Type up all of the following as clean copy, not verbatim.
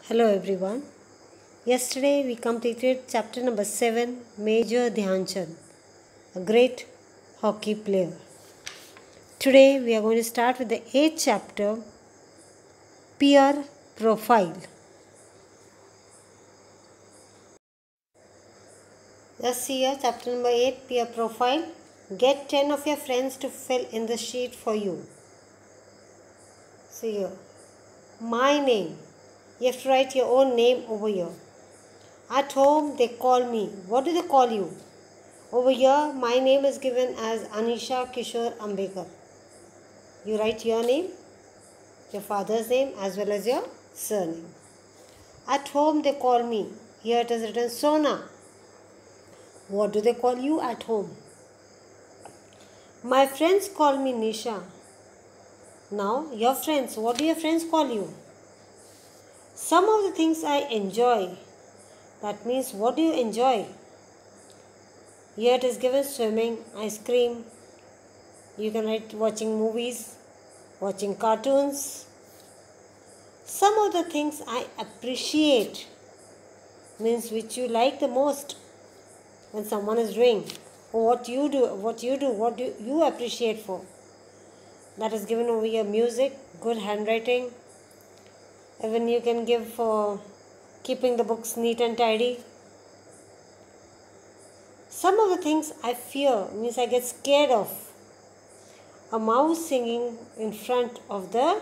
Hello everyone. Yesterday we completed chapter number 7, Major Dhyan Chand, a great hockey player. Today we are going to start with the 8th chapter, Peer Profile. Let's see here, chapter number 8, Peer Profile. Get 10 of your friends to fill in the sheet for you. See here, my name. You have to write your own name over here. At home they call me. What do they call you? Over here, my name is given as Anisha Kishore Ambekar. You write your name, your father's name, as well as your surname. At home, they call me. Here it is written Sona. What do they call you at home? My friends call me Nisha. Now, your friends, what do your friends call you? Some of the things I enjoy. That means, what do you enjoy? Here it is given swimming, ice cream. You can write watching movies, watching cartoons. Some of the things I appreciate means which you like the most when someone is doing, or what you do, what do you appreciate for. That is given over here: music, good handwriting. Even you can give for keeping the books neat and tidy. Some of the things I fear means I get scared of. A mouse singing in front of the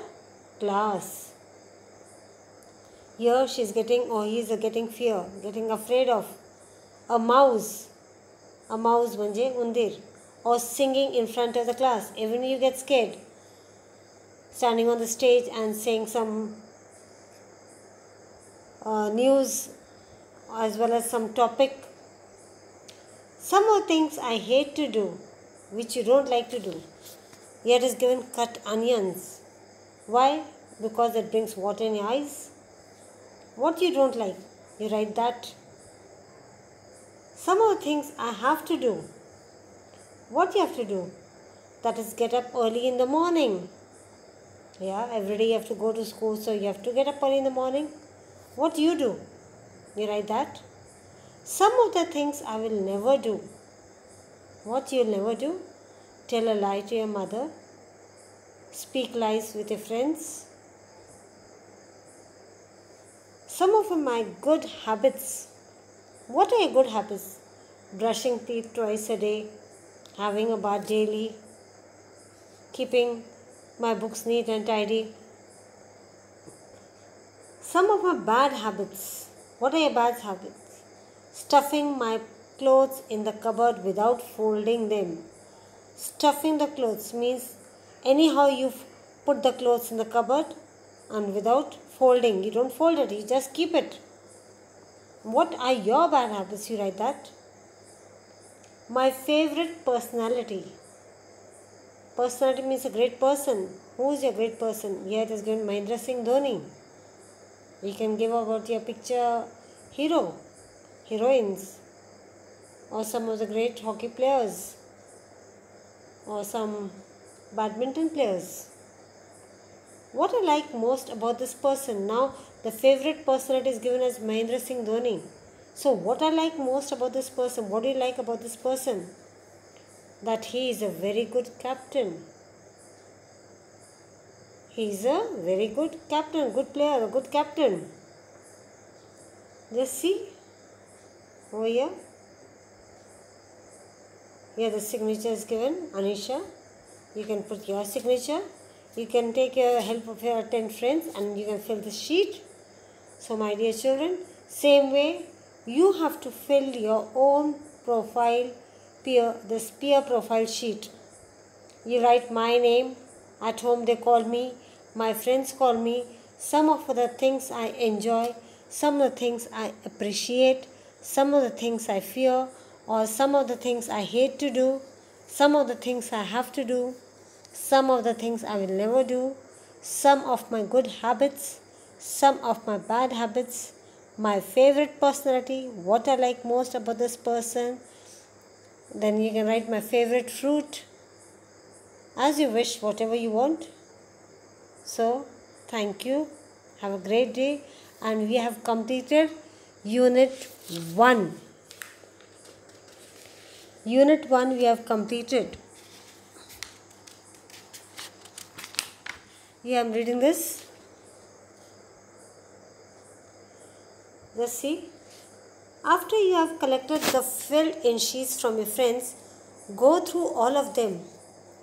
class. Here she is getting, or he is getting fear, getting afraid of a mouse. A mouse manje undir. Or singing in front of the class. Even you get scared. Standing on the stage and saying some news as well as some topic. Some of the things I hate to do, which you don't like to do. Here it is given cut onions. Why? Because it brings water in your eyes. What you don't like, you write that. Some of the things I have to do. What you have to do? That is get up early in the morning. Yeah, every day you have to go to school, so you have to get up early in the morning. What do? You write that. Some of the things I will never do. What you'll never do? Tell a lie to your mother. Speak lies with your friends. Some of my good habits. What are your good habits? Brushing teeth twice a day, having a bath daily, keeping my books neat and tidy. Some of my bad habits. What are your bad habits? Stuffing my clothes in the cupboard without folding them. Stuffing the clothes means anyhow you put the clothes in the cupboard and without folding. You don't fold it, you just keep it. What are your bad habits? You write that. My favorite personality. Personality means a great person. Who is your great person? Here it is given Mahendra Singh Dhoni. You can give about your picture hero, heroines, or some of the great hockey players, or some badminton players. What I like most about this person. Now the favorite personality is given as Mahendra Singh Dhoni. So what I like most about this person, what do you like about this person? That he is a very good captain. He is a very good captain, good player, a good captain. Just see over here. Here the signature is given, Anisha. You can put your signature. You can take help of your 10 friends and you can fill the sheet. So my dear children, same way you have to fill your own profile, this peer profile sheet. You write my name, at home they call me, my friends call me, some of the things I enjoy, some of the things I appreciate, some of the things I fear, or some of the things I hate to do, some of the things I have to do, some of the things I will never do, some of my good habits, some of my bad habits, my favorite personality, what I like most about this person. Then you can write my favorite fruit, as you wish, whatever you want. So, thank you. Have a great day, and we have completed Unit 1. Unit 1 we have completed. Yeah, I am reading this. Just see. After you have collected the filled-in sheets from your friends, go through all of them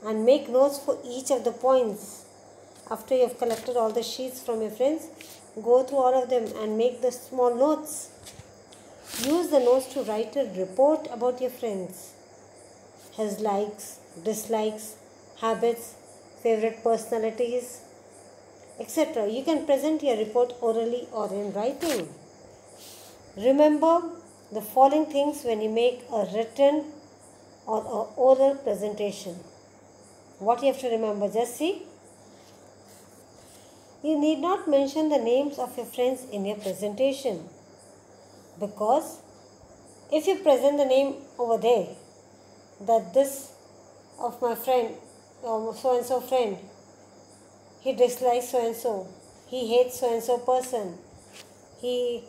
and make notes for each of the points. After you have collected all the sheets from your friends, go through all of them and make the small notes. Use the notes to write a report about your friends. His likes, dislikes, habits, favorite personalities, etc. You can present your report orally or in writing. Remember the following things when you make a written or an oral presentation. What you have to remember, just see. You need not mention the names of your friends in your presentation, because if you present the name over there, that this of my friend, so and so friend, he dislikes so and so, he hates so and so person, he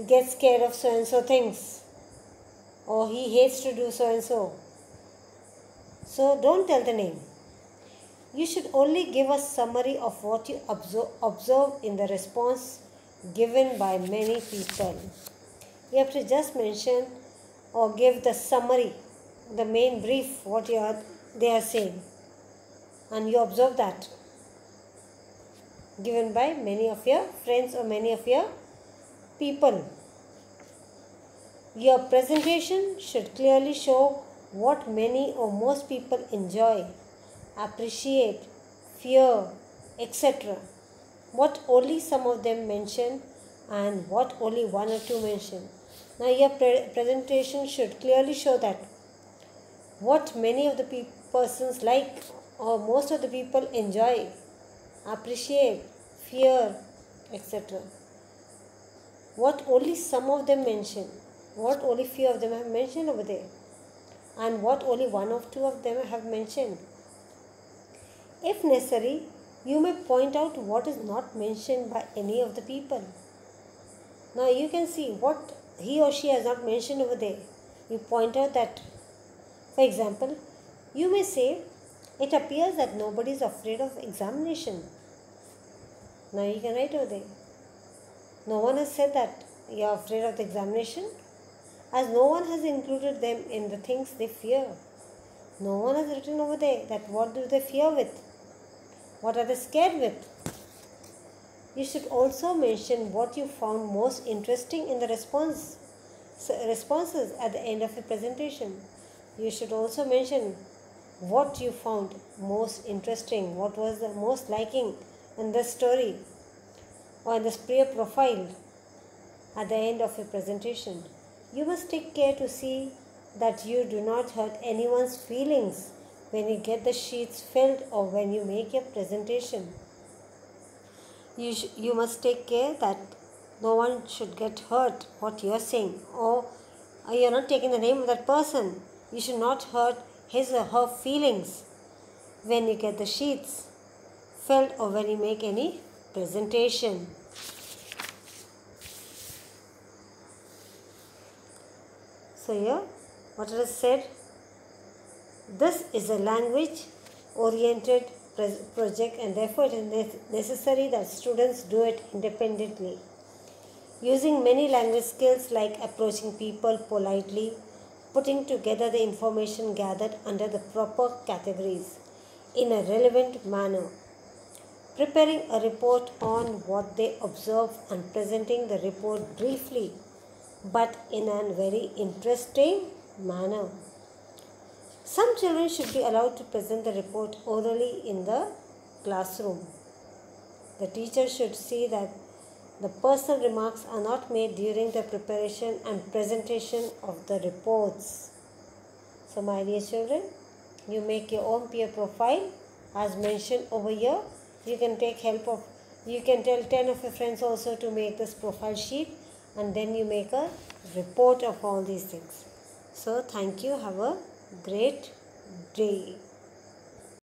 gets scared of so and so things, or he hates to do so and so. So don't tell the name. You should only give a summary of what you observe in the response given by many people. You have to just mention or give the summary, the main brief, what they are saying, and you observe that given by many of your friends or many of your people. Your presentation should clearly show what many or most people enjoy, appreciate, fear, etc. What only some of them mention and what only one or two mention. Now your presentation should clearly show that what many of the persons like or most of the people enjoy, appreciate, fear, etc. What only some of them mention, what only few of them have mentioned over there, and what only one or two of them have mentioned. If necessary, you may point out what is not mentioned by any of the people. Now you can see what he or she has not mentioned over there. You point out that, for example, you may say, it appears that nobody is afraid of examination. Now you can write over there. No one has said that you are afraid of the examination, as no one has included them in the things they fear. No one has written over there that what do they fear with, what are they scared with. You should also mention what you found most interesting in the responses at the end of your presentation. You should also mention what you found most interesting, what was the most liking in this story or in this peer profile at the end of your presentation. You must take care to see that you do not hurt anyone's feelings when you get the sheets filled or when you make your presentation. You must take care that no one should get hurt what you are saying, or you are not taking the name of that person. You should not hurt his or her feelings when you get the sheets filled or when you make any presentation. So here, what it is said, this is a language-oriented project and therefore it is necessary that students do it independently. Using many language skills like approaching people politely, putting together the information gathered under the proper categories in a relevant manner, preparing a report on what they observe and presenting the report briefly but in a very interesting manner. Some children should be allowed to present the report orally in the classroom. The teacher should see that the personal remarks are not made during the preparation and presentation of the reports. So my dear children, you make your own peer profile as mentioned over here. You can tell 10 of your friends also to make this profile sheet, and then you make a report of all these things. So thank you. Have a great day.